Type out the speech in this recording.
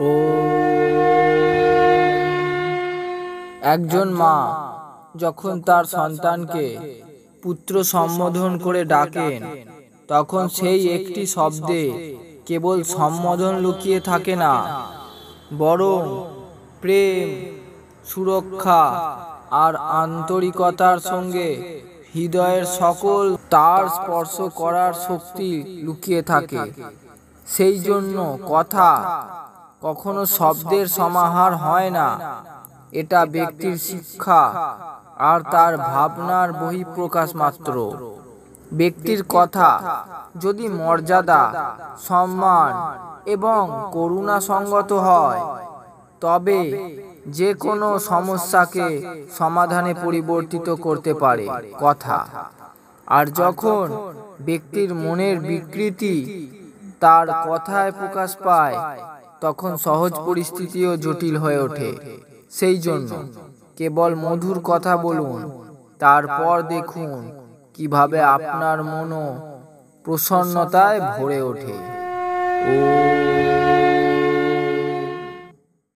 ও একজন মা যখন তার সন্তানকে পুত্র সম্বোধন করে ডাকেন, তখন সেই একটি শব্দে কেবল সম্বোধন লুকিয়ে থাকে না, বরং প্রেম, সুরক্ষা আর আন্তরিকতার সঙ্গে হৃদয়ের সকল তার স্পর্শ করার শক্তি লুকিয়ে থাকে। সেই জন্য কথা কখনো শব্দের সমাহার হয় না, এটা ব্যক্তির শিক্ষা আর তার ভাবনার বহিঃপ্রকাশ মাত্র। ব্যক্তির কথা যদি মর্যাদা, সম্মান এবং করুণা সঙ্গত হয়, তবে যে কোনো সমস্যাকে সমাধানে পরিবর্তিত করতে পারে কথা। আর যখন ব্যক্তির মনের বিকৃতি তার কথায় প্রকাশ পায়, তখন সহজ পরিস্থিতিও জটিল হয়ে ওঠে। সেই জন্য কেবল মধুর কথা বলুন, তারপর দেখুন কিভাবে আপনার মনও প্রসন্নতায় ভরে ওঠে। ও